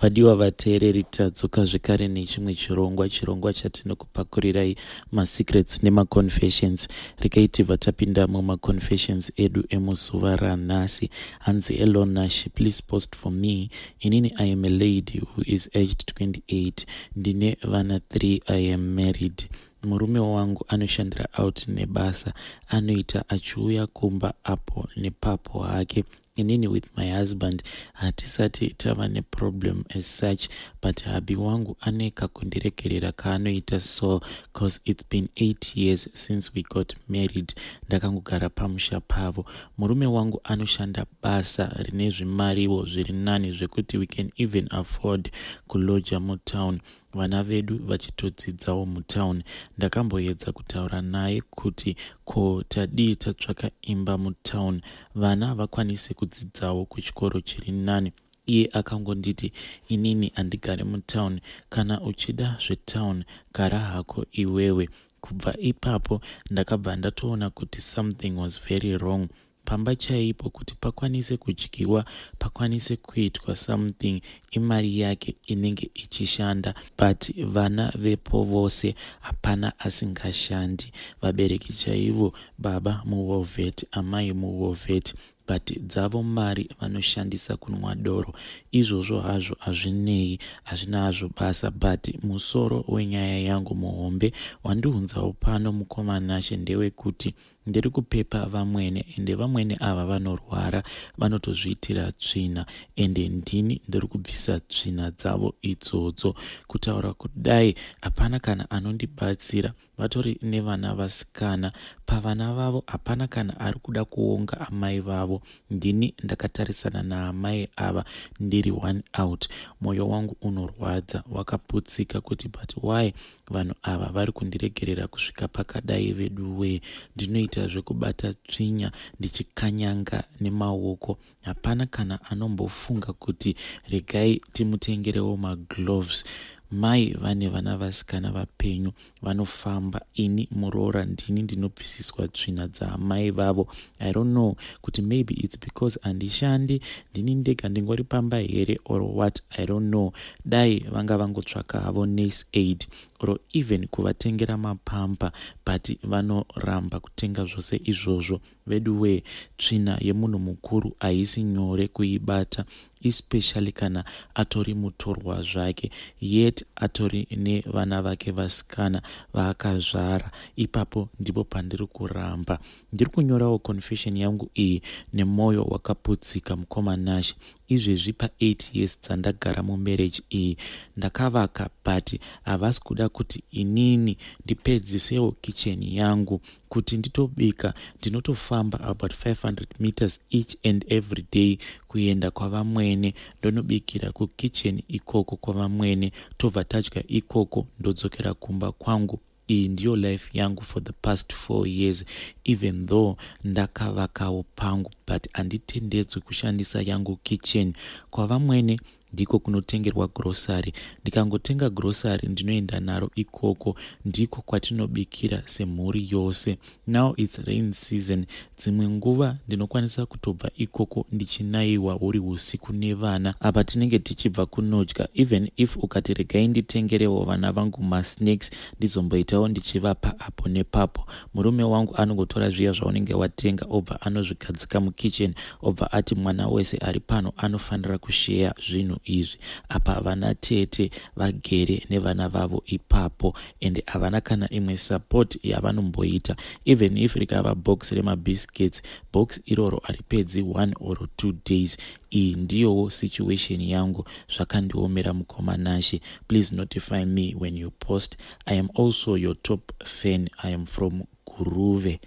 Vadiwa vateereri tadzoka zvekare nechimwe chirongwa chatinokupakulirai masecrets nemaconfessions. Rekai vatapinda mumaconfessions edu emuzuva ranhasi. Hanzi hello Nashi, please post for me. Inini I am a lady who is aged 28. Ndine vana 3. I am married. Murume wangu anoshandira out nebasa, anoita achiuya kumba apo nepapo hake. Inini with my husband hatisati tava neproblem as such, but habi wangu aneka kundirekerera kaanoita so cause it's been 8 years since we got married. Ndakangogara pamusha pavo. Murume wangu anoshanda basa rine zvimariwo zviri nani zvekuti we can even afford kuloja mutown, vana vedu vachitodzidzawo mutown. Ndakamboedza kutaura naye kuti ko tadii tatsvaka imba mutown, vana vakwanise kudzidzawo kuchikoro chiri nani. Iye akangonditi inini handigare mutown, kana uchida zvetown gara hako iwewe. Kubva ipapo ndakabva ndatoona kuti something was very wrong. Pamba chaipo kuti pakwanise kudyiwa, pakwanise kuitwa something, imari yake inenge ichishanda, but vana vepo vose hapana asingashandi. Vabereki chaivo, baba muWolvet, amai muWolvet, but dzavo mari vanoshandisa kunwa doro. Izvozvo hazvo hazvinei, hazvina hazvo basa, but musoro wenyaya yangu muhombe wandiunzawo pano mukoma Nashe ndewekuti ndiri kupepa vamwene, ende vamwene ava vanorwara, vanotozviitira tsvina, ende ndini ndiri kubvisa tsvina dzavo idzodzo. Kutaura kudai hapana kana anondibatsira, vatori nevana vasikana. Pavana vavo hapana kana ari kuda kuonga amai vavo. Ndini ndakatarisana naamai ava ndiri one out. Moyo wangu unorwadza, wakaputsika kuti but why vanhu ava vari kundiregerera kusvika pakadai veduwe. Ndinoita zvekubata tsvinya ndichikanyanga nemaoko. Hapana kana anombofunga kuti regai timutengerewo magloves. Mai vane vana vasikana vapenyu vanofamba, ini muroora ndini ndinobvisiswa tsvina dzaamai vavo. I don't know kuti maybe it's because handishandi, ndini ndega ndingori pamba here or what, I don't know. Dai vanga vangotsvaka havo nurse aid or even kuvatengera mapamba, but vanoramba kutenga zvose izvozvo. Veduwe, tsvina yemunhu mukuru haisi nyore kuibata, especially kana atori mutorwa zvake, yet atori nevana vake vasikana vaakazvara. Ipapo ndipo pandiri kuramba. Ndiri kunyorawo confession yangu iyi nemwoyo wakaputsika mukoma Nashe. Izvezvi pa8 years dzandagara mumarriage iyi ndakavaka, but havasi kuda kuti inini ndipedzisewo kitchen yangu. Kuti nditobika ndinotofamba about 500 meters each and every day kuenda kwavamwene, ndonobikira kukitchen ikoko kwavamwene, tobva tadya ikoko ndodzokera kumba kwangu. Iyi ndiyo life yangu for the past 4 years, even though ndakavakawo pangu, but handitendedzwi kushandisa yangu kitchen. Kwavamwene ndiko kunotengerwa grocery. Ndikangotenga grocery ndinoenda naro ikoko, ndiko kwatinobikira semhuri yose. Now it's rain season, dzimwe nguva ndinokwanisa kutobva ikoko ndichinaiwa uri usiku nevana apa tinenge tichibva kunodya. Even if ukati regai nditengerewo vana vangu masnacks ndizomboitawo ndichivapa apo nepapo, murume wangu anongotora zviya zvaunenge watenga obva anozvigadzika mukitchen, obva ati mwana wese ari pano anofanira kushare zvinhu izvi. Apa vana tete vagere nevana vavo ipapo, ende havana kana imwe support yavanomboita. Even if rikava box remabiscuits, box iroro haripedzi 1 or 2 days. Iyi ndiyowo situation yangu. Zvakandiomera mukoma Nashe. Please notify me when you post. I am also your top fan. I am from Kuruve.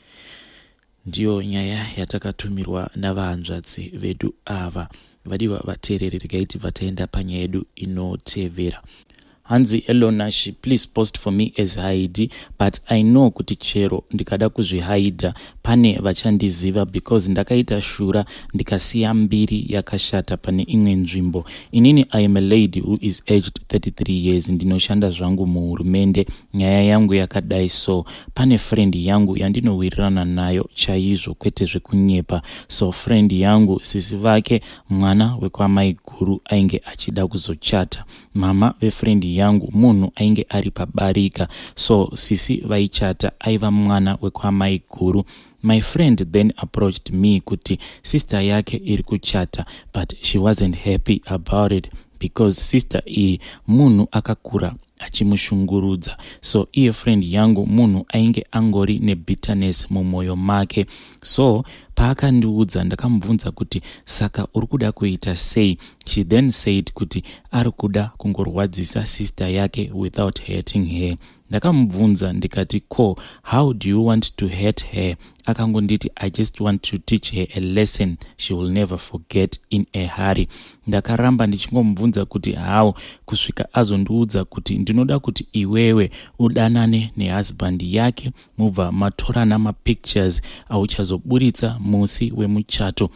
Ndiyo nyaya yatakatumirwa navahanzvadzi vedu ava. Vadiwa vateereri, regai vataenda panyaya yedu inotevera. hanzi Elonashi, please post for me as Heidi, but I know kuti chero ndikada kuzvihaidha pane vachandiziva because ndakaita shura ndikasiya mbiri yakashata pane imwe nzvimbo. Inini I am a lady who is aged 33 years. Ndinoshanda zvangu muhurumende. Nyaya yangu yakadai so. Pane friend yangu yandinowirirana nayo chaizvo kwete zvekunyepa. So friend yangu sisi vake mwana wekwamai guru ainge achida kuzochata. Mama vefriend yangu munhu ainge ari pabarika. So sisi vaichata aiva mwana wekwamai guru. My friend then approached me kuti sister yake iri kuchata, but she wasn't happy about it because sister munhu akakura achimushungurudza. So iye friend yangu munhu ainge angori nebitterness mumwoyo make. So paakandiudza ndakamubvunza kuti saka uri kuda kuita sei. She then said kuti ari kuda kungorwadzisa sister yake without hurting her. Ndakamubvunza ndikati how do you want to hurt her? Akangonditi I just want to teach her a lesson she will never forget in a hurry. Ndakaramba ndichingomubvunza kuti how kusvika azondiudza kuti ndinoda kuti iwewe udanane nehusband yake mubva matorana mapictures auchazoburitsa musi wemuchato.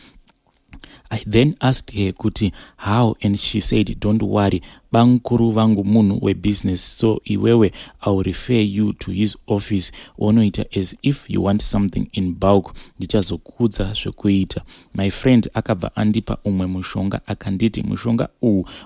I then asked her kuti how, and she said don't worry, bankuru vangu munhu webusiness, so iwewe I'll refer you to his office. Onoita as if you want something in bulk, ndichazokudza zvekuita. My friend akabva andipa umwe mushonga akanditi mushonga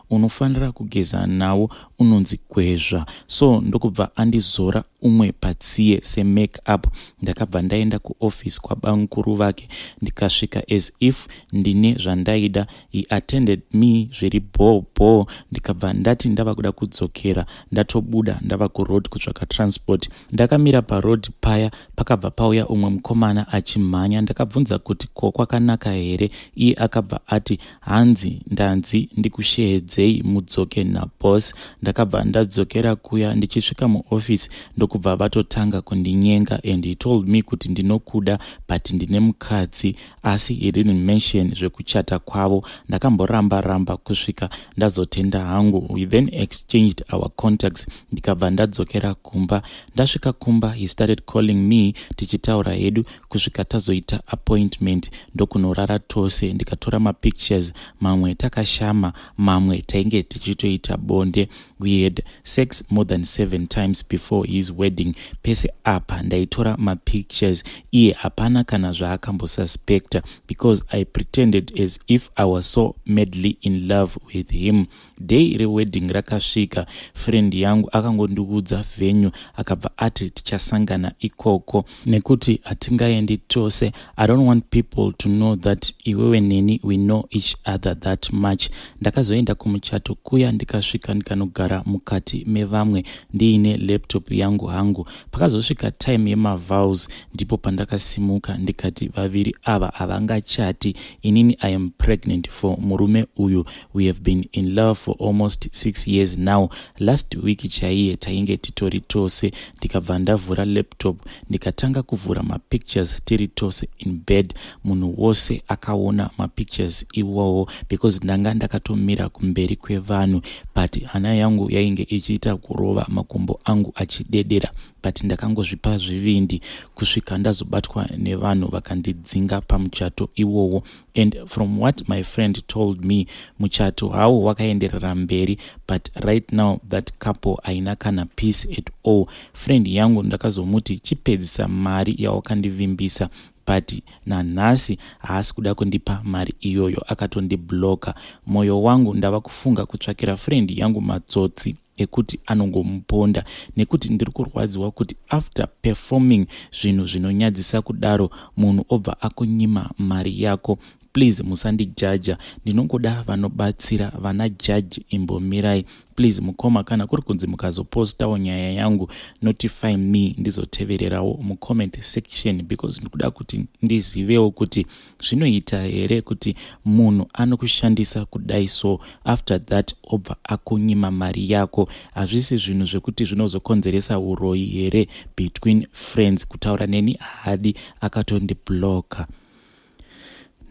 unofanira kugeza nawo unonzi kwezva. So ndokubva andizora umwe patsiye se make up. Ndakabva ndaenda kuoffice kwabankuru vake ndikasvika as if ndine zvandaida. He attended me zviri bho. Ndikabva ndati ndava kuda kudzokera ndatobuda ndava kuroad kutsvaka transport. Ndakamira paroad paya pakabva pauya umwe mukomana achimhanya. Ndakabvunza kuti kwakanaka here. Iye akabva ati hanzi ndanzi ndikushehedzei mudzoke naboss. Ndakabva ndadzokera kuya. Ndichisvika muoffice ndokubva vatotanga kundinyenga and he told me kuti ndinokuda but ndine mukadzi, asi he didn't mention zvekuchata kwavo. Ndakamboramba kusvika ndazotenda hangu. We then exchanged our contacts. Ndikabva ndadzokera kumba. Ndasvika kumba he started calling me tichitaura hedu kusvika tazoita appointment ndokunorara tose. Ndikatora mapictures, mamwe takashama, mamwe tainge tichitoita bonde. We had sex more than 7 times before his wedding. Pese apa ndaitora mapictures iye hapana kana zvaakambosuspecta because I pretended as if I was so madly in love with him. Day rewedding rakasvika, friend yangu akangondiudza venue akabva ati tichasangana ikoko nekuti hatingaendi tose. I don't want people to know that iwewe neni we know each other that much. Ndakazoenda kumuchato kuya ndikasvika ndikanogara mukati mevamwe ndiine laptop yangu hangu. Pakazosvika time yemavows ndipo pandakasimuka ndikati vaviri ava havangachati. Inini I am pregnant for murume uyu. We have been in love for almost 6 years now. Last week chaiye tainge titori tose. Ndikabva ndavhura laptop ndikatanga kuvhura mapictures tiri tose in bed. Munhu wose akaona mapictures iwowo because ndanga ndakatomira kumberi kwevanhu but hana yangu yainge ichiita kurova makumbo angu achidedera. But ndakangozvipa zvivindi kusvika ndazobatwa nevanhu vakandidzinga pamuchato iwowo. And from what my friend told me, muchato hao wakaenderera mberi but right now that couple haina kana peace at all. Friend yangu ndakazomuti chipedzisa mari yawakandivimbisa but nanhasi haasi kuda kundipa mari iyoyo, akatondibloka. Moyo wangu ndava kufunga kutsvakira friend yangu matsotsi ekuti anongomuponda nekuti ndiri kurwadziwa kuti after performing zvinhu zvinonyadzisa kudaro munhu obva akunyima mari yako. Please musandijaja, ndinongoda vanobatsira vana judge imbomirai. Please mukoma kana kuri kunzi mukazopostawo nyaya yangu notify me ndizotevererawo mucomment section because ndikuda kuti ndizivewo kuti zvinoita here kuti munhu anokushandisa kudai so after that obva akunyima mari yako. Hazvisi zvinhu zvekuti zvinozokonzeresa uroyi here between friends. Kutaura neni hadi akatondibloka.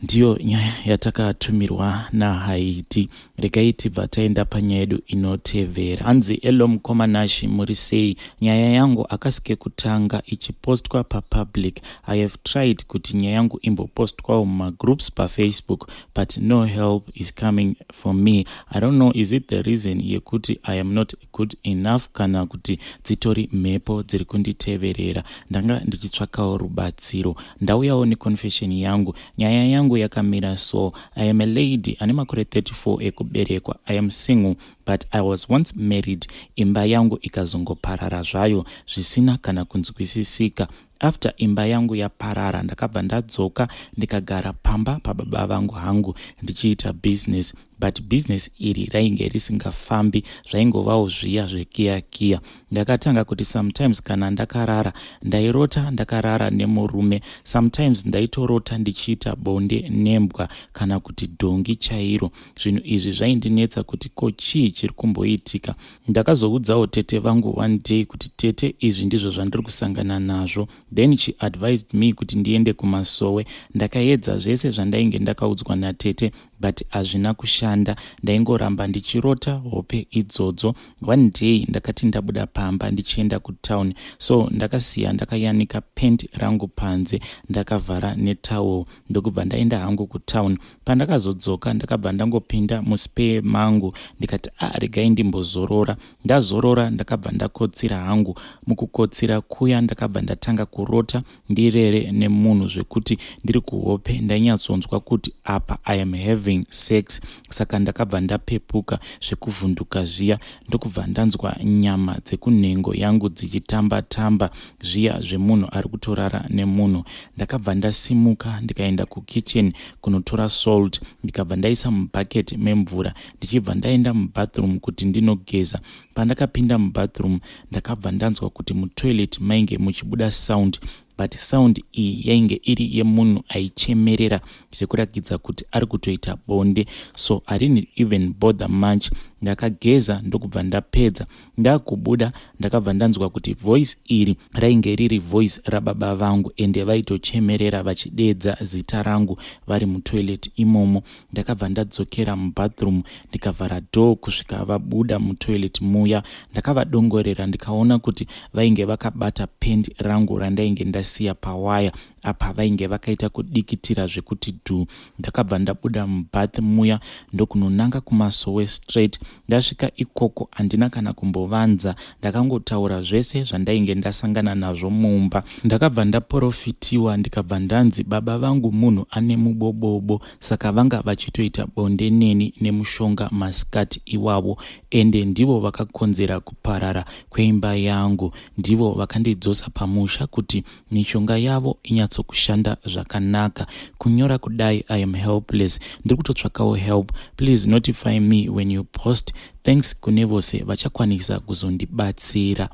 Ndiyo nyaya yatakatumirwa naHaiti. regai tibva taenda panyaya yedu inotevera. Hanzi elo mukomanashi muri sei? Nyaya yangu akasike kutanga ichipostwa papublic. I have tried kuti nyaya yangu imbopostwa mumagroups pafacebook, but no help is coming for me. I don't know, is it the reason yekuti I am not good enough kana kuti dzitori mhepo dziri kunditeverera? Ndanga ndichitsvakawo rubatsiro. Ndauyawo neconfession yangu. Nyaya yangu yakamira so: I am a lady ane makore 34 ekuberekwa. I am single but I was once married. Imba yangu ikazongoparara zvayo zvisina kana kunzwisisika. After imba yangu yaparara ndakabva ndadzoka ndikagara pamba pababa vangu hangu ndichiita business, but business iri rainge risingafambi, zvaingovawo zviya zvekiya. Ndakatanga kuti sometimes kana ndakarara ndairota ndakarara nemurume, sometimes ndaitorota ndichiita bonde nembwa kana kuti dhongi chairo. Zvinhu izvi zvaindinetsa kuti ko chii chiri kumboitika. Ndakazoudzawo tete vangu one day kuti tete, izvi ndizvo zvandiri kusangana nazvo. Then she advised me kuti ndiende kumasowe. Ndakaedza zvese zvandainge ndakaudzwa natete, but hazvina kushanda. Ndaingoramba ndichirota hope idzodzo. One day ndakati ndabuda pamba ndichienda kutown, so ndakasiya ndakayanika penti rangu panze ndakavhara netowel ndokubva ndaenda hangu kutown. Pandakazodzoka ndakabva ndangopinda muspare mangu ndikati regai ndimbozorora. Ndazorora ndakabva ndakotsira hangu. Mukukotsira kuya ndakabva ndatanga kurota ndirere nemunhu zvekuti ndiri kuhope ndainyatsonzwa kuti apa I am having sex. Saka ndakabva ndapepuka zvekuvhunduka zviya ndokubva ndanzwa nyama dzekunhengo yangu dzichitamba-tamba zviya zvemunhu ari kutorara nemunhu. Ndakabva ndasimuka ndikaenda kukitchen kunotora salt, ndikabva ndaisa mubhaketi memvura ndichibva ndaenda mubathroom kuti ndinogeza. Pandakapinda mubathroom ndakabva ndanzwa kuti mutoilet mainge muchibuda sound, but sound iyi yainge iri yemunhu aichemerera zvekurakidza kuti ari kutoita bonde, so I didn't even bother much. Ndakageza ndokubva ndapedza. Ndakubuda ndakabva ndanzwa kuti voice iri rainge riri voice rababa vangu, ende vaitochemerera vachidedza zita rangu vari mutoilet imomo. Ndakabva ndadzokera mubathroom ndikavhara door kusvika vabuda mutoilet muya. Ndakavadongorera ndikaona kuti vainge vakabata pendi rangu randainge ndasiya pawaya. Apa vainge vakaita kudikitira zvekuti dhu. Ndakabva ndabuda mubath muya ndokunonanga kumasowe straight. Ndasvika ikoko handina kana kumbovanza, ndakangotaura zvese zvandainge ndasangana nazvo mumba. Ndakabva ndaprofitiwa ndikabva ndanzi baba vangu munhu ane mubobobo, saka vanga vachitoita bonde neni nemushonga masikati iwavo, ende ndivo vakakonzera kuparara kweimba yangu. Ndivo vakandidzosa pamusha kuti mishonga yavo inyatsokushanda zvakanaka. Kunyora kudai I am helpless. Ndiri kutotsvakawo help. Please notify me when you post. Thanks kune vose vachakwanisa kuzondibatsira.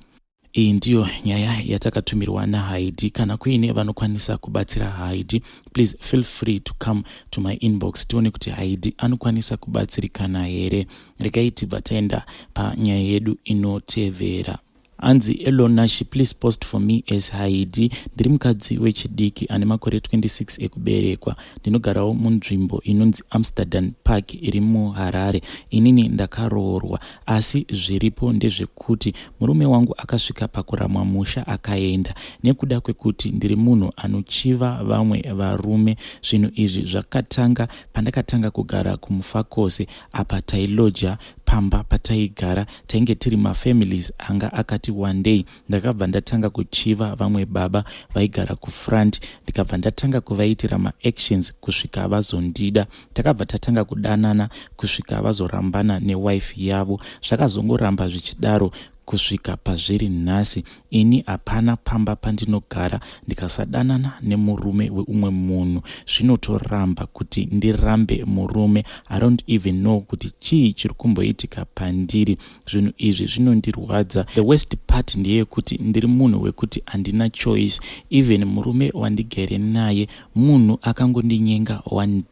Iyi ndiyo nyaya yatakatumirwa naHaidi. Kana kuine vanokwanisa kubatsira Haidi, please feel free to come to my inbox tione kuti Haidi anokwanisa kubatsirikana here. Regai tibva taenda panyaya yedu inotevera. Anzi Elonashi, please post for me as Haidi. Ndiri mukadzi wechidiki ane makore 26 ekuberekwa. Ndinogarawo munzvimbo inonzi Amsterdam Park iri muHarare. Inini ndakaroorwa, asi zviripo ndezvekuti murume wangu akasvika pakuramwa musha akaenda. Nekuda kwekuti ndiri munhu anochiva vamwe varume. Zvinhu izvi zvakatanga pandakatanga kugara kumufakose apa tailoja pamba pataigara. Tainge tiri mafamilies anga akati one day ndakabva ndatanga kuchiva vamwe baba vaigara kufront, ndikabva ndatanga kuvaitira maactions kusvika vazondida. Takabva tatanga kudanana kusvika vazorambana newife yavo. Zvakazongoramba zvichidaro kusvika pazviri nhasi. Ini hapana pamba pandinogara ndikasadanana nemurume weumwe munhu. Zvinotoramba kuti ndirambe murume. I don't even know kuti chii chiri kumboitika pandiri. Zvinhu izvi zvinondirwadza. The worst part ndeyekuti ndiri munhu wekuti handina choice. Even murume wandigere naye munhu akangondinyenga one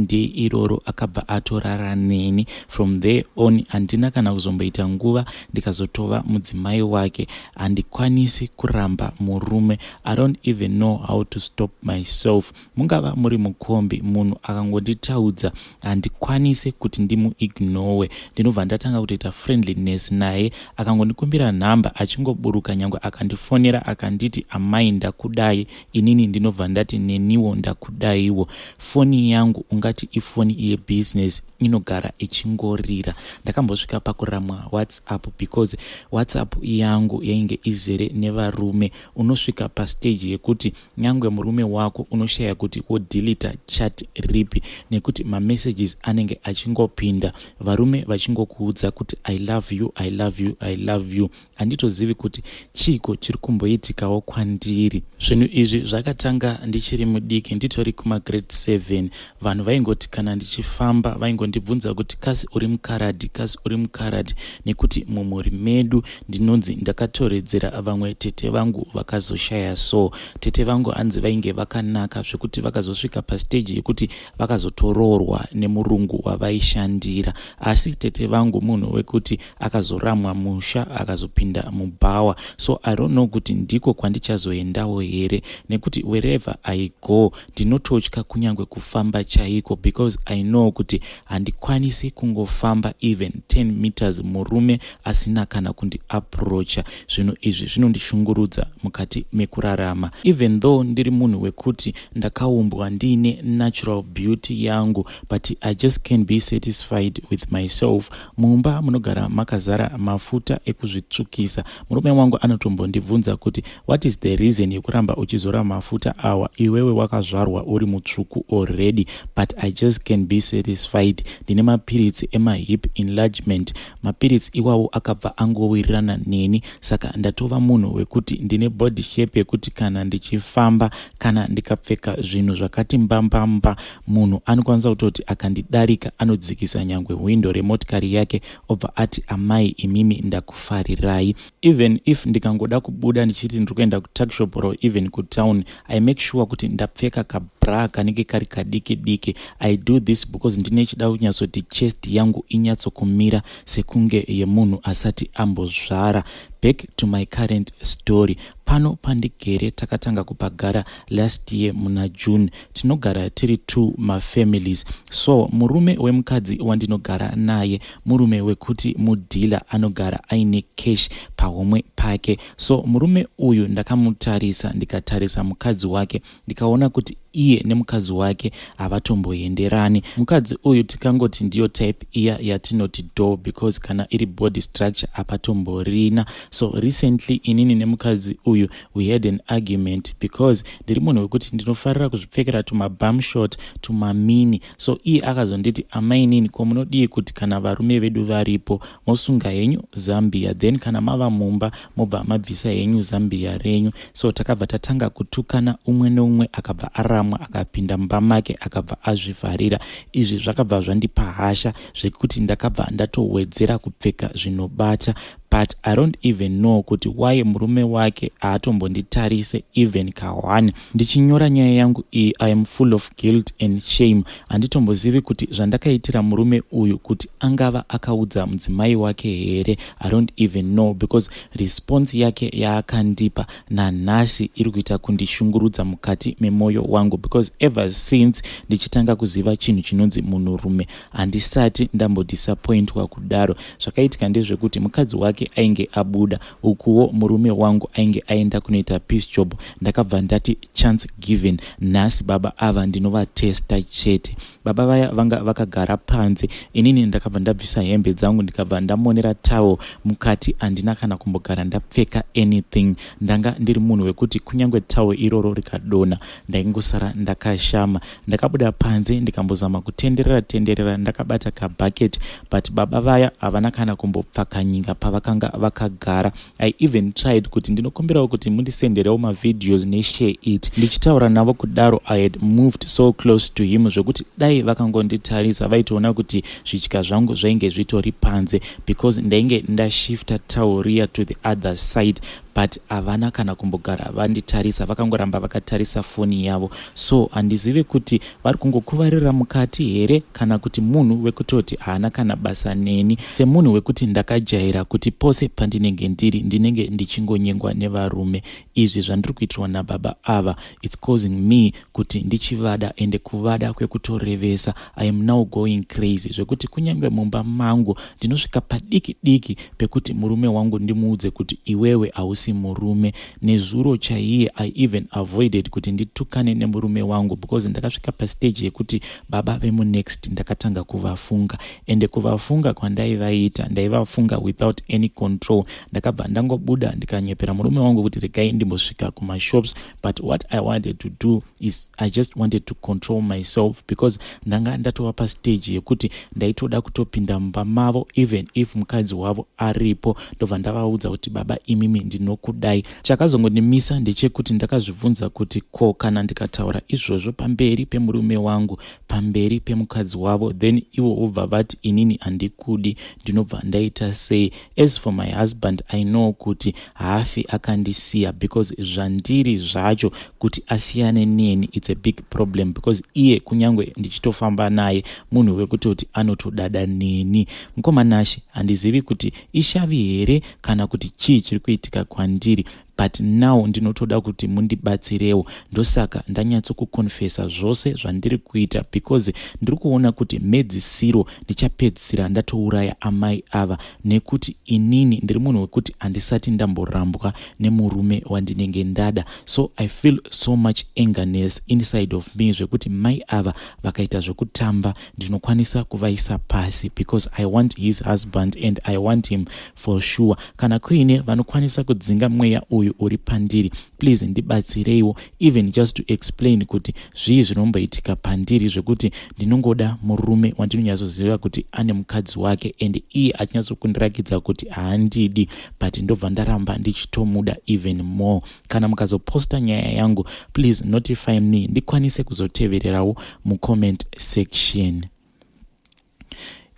day iroro akabva atorara neni. From there on handina kana kuzomboita nguva ndikazotova ndava mudzimai wake handikwanisi kuramba murume. I don't even know how to stop myself. Mungava muri mukombi munhu akangonditaudza handikwanisi kuti ndimuignore. Ndinobva ndatanga kutoita friendliness naye, akangondikumbira nhamba achingoburuka nyangwe akandifonera akanditi amai ndakudai. Inini ndinobva ndati neniwo ndakudaiwo. Foni yangu ungati ifoni yebusiness inogara ichingorira. Ndakambosvika pakuramwa WhatsApp because WhatsApp yangu yainge izere nevarume. Unosvika pastage yekuti nyangwe murume wako unoshaya kuti wodeleta chat ripi nekuti mamessages anenge achingopinda, varume vachingokuudza kuti I love you, I love you, I love you. Handitozivi kuti chiko chiri kumboitikawo kwandiri. Zvinhu izvi zvakatanga ndichiri mudiki, nditori kumagrade 7. Vanhu vaingoti kana ndichifamba vaingondibvunza kuti kasi uri mukaradhi, kasi uri mukaradhi, nekuti mumhuri medu ndinonzi ndakatoredzera vamwe tete vangu vakazoshaya. So tete vangu hanzi vainge vakanaka zvekuti vakazosvika pastage yekuti vakazotororwa nemurungu wavaishandira. Asi tete vangu munhu wekuti akazoramwa musha akazopinda mubhawa. So I don't know kuti ndiko kwandichazoendawo here, nekuti wherever I go ndinototya kunyangwe kufamba chaiko because I know kuti handikwanisi kungofamba even 10 meters murume asina kana kundi approacha. Zvinhu izvi zvinondishungurudza mukati mekurarama. Even though ndiri munhu wekuti ndakaumbwa ndine natural beauty yangu, but I just can't be satisfied with myself. Mumba munogara makazara mafuta ekuzvitsvukisa. Murume wangu anotombondibvunza kuti what is the reason yekuramba uchizora mafuta awa, iwewe wakazvarwa uri mutsvuku already. But I just can't be satisfied. Ndine mapiritsi ema hip enlargement. Mapiritsi iwawo akabva angowirirana neni, saka ndatova munhu wekuti ndine body shape yekuti kana ndichifamba kana ndikapfeka zvinhu zvakati mbambamba munhu anokwanisa kutoti akandidarika anodzikisa nyangwe window remotikari yake obva ati amai imimi ndakufarirai. Even if ndikangoda kubuda ndichiti ndiri kuenda kutuckshop or even kutown, I make sure kuti ndapfeka kabra kanenge kari kadiki diki. I do this because ndine chida kunyatsoti chest yangu inyatsokumira sekunge yemunhu asati ambozvara. Back to my current story. Pano pandigere takatanga kupagara last year muna June. Tinogara tiri 2 mafamilies. So murume wemukadzi wandinogara naye murume wekuti mudila anogara aine cash pahomwe pake. So murume uyu ndakamutarisa, ndikatarisa mukadzi wake, ndikaona kuti iye nemukadzi wake havatomboenderani. Mukadzi uyu tikangoti ndiyo type iya yatinoti do because kana iri body structure apatomborina. So recently inini nemukadzi uyu we had an argument because ndiri munhu wekuti ndinofarira kuzvipfekera tumabum short tumamini. So iye akazonditi amainini komunodii kuti kana varume vedu varipo mosunga henyu Zambia, then kana mava mumba mobva mabvisa henyu Zambia renyu. So takabva tatanga kutukana, umwe neumwe akabva aramwa akapinda mumba make akabva azvivharira. Izvi zvakabva zvandipa hasha zvekuti ndakabva ndatowedzera kupfeka zvinobata. But I don't even know kuti why murume wake atombonditarise even kawane. Ndichinyora nyaya yangu iyi, I am full of guilt and shame. Handitombozivi kuti zvandakaitira murume uyu kuti angava akaudza mudzimai wake here. I don't even know because response yake yaakandipa nanhasi iri kuita kundishungurudza mukati memoyo wangu because ever since ndichitanga kuziva chinhu chinonzi munhurume handisati ndambodisappointwa kudaro. Zvakaitika ndezvekuti mukadzi wake ainge abuda, ukuwo murume wangu ainge aenda kunoita peace job. Ndakabva ndati chance given, nhasi baba ava ndinovatesta chete. Baba vaya vanga vakagara panze, inini ndakabva ndabvisa hembe dzangu ndikabva ndamonera tawo mukati, handina kana kumbogara ndapfeka anything. Ndanga ndiri munhu wekuti kunyangwe tawo iroro rikadona ndaingosara ndakashama. Ndakabuda panze ndikambozama kutenderera ndakabata kabucket, but baba vaya havana kana kumbopfaka nyinga pavakanga vakagara. I even tried kuti ndinokumbirawo kuti mundisenderewo mavideos neshare it. Ndichitaura navo kudaro I had moved so close to him zvekuti dai vakangonditarisa vaitoona kuti zvitya zvangu zvainge zvitori panze because ndainge ndashifta tauriya to the other side. but havana kana kumbogara vanditarisa, vakangoramba vakatarisa foni yavo. So handizivi kuti vari kungokuvarira mukati here kana kuti munhu wekutoti haana kana basa neni, semunhu wekuti ndakajaira kuti pose pandinenge ndiri ndinenge ndichingonyengwa nevarume. Izvi zvandiri kuitirwa nababa ava, it's causing me kuti ndichivada, ende kuvada kwekutorevesa. I am now going crazy zvekuti kunyange mumba mangu ndinosvika padiki diki pekuti murume wangu ndimuudze kuti iwewe hausi murume. Nezuro chaiye I even avoided kuti nditukane nemurume wangu because ndakasvika pastage yekuti baba vemunext ndakatanga kuvafunga, ende kuvafunga kwandaivaita ndaivafunga without any control. Ndakabva ndangobuda ndikanyepera murume wangu kuti regai ndimbosvika kumashops, but what I wanted to do is I just wanted to control myself because ndanga ndatova pastage yekuti ndaitoda kutopinda mumba mavo even if mukadzi wavo aripo. Ndobva ndavaudza kuti baba imimi ndinokudai. Chakazongonimisa ndechekuti ndakazvibvunza kuti ko kana ndikataura izvozvo pamberi pemurume wangu, pamberi pemukadzi wavo, then ivo vobva vati inini handikudi, ndinobva ndaita sei? As for my husband, I know kuti haafi akandisiya because zvandiri zvacho kuti asiyane neni it's a big problem because iye kunyange ndichitofamba naye munhu wekutoti anotodada neni. Mukomanashi handizivi kuti ishavi here kana kuti chii chiri kuitika kwandiri, but now ndinotoda kuti mundibatsirewo. Ndosaka ndanyatsokukonfesa zvose zvandiri kuita because ndiri kuona kuti medzisiro ndichapedzisira ndatouraya amai ava, nekuti inini ndiri munhu wekuti handisati ndamborambwa nemurume wandinenge ndada. So I feel so much angerness inside of me zvekuti mai ava vakaita zvekutamba ndinokwanisa kuvaisa pasi because I want his husband and I want him for sure. Kana kuine vanokwanisa kudzinga mweya uyu uri pandiri, please ndibatsireiwo, even just to explain kuti zvii zvinomboitika pandiri zvekuti ndinongoda murume wandinonyatsoziva kuti ane mukadzi wake and iye achinyatsokundirakidza kuti haandidi, but ndobva ndaramba ndichitomuda even more. Kana mukazoposta nyaya yangu, please notify me ndikwanise kuzotevererawo mucomment section.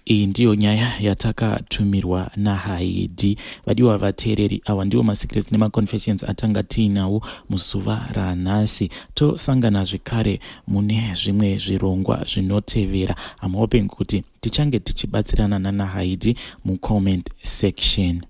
Iyi ndiyo nyaya yatakatumirwa naHaidhi. Vadiwa vateereri, awa ndiwo masecrets nemaconfessions atanga tiinawo muzuva ranhasi. Tosangana zvekare mune zvimwe zvirongwa zvinotevera. I'm hoping kuti tichange tichibatsirana naHaidhi mucomment section.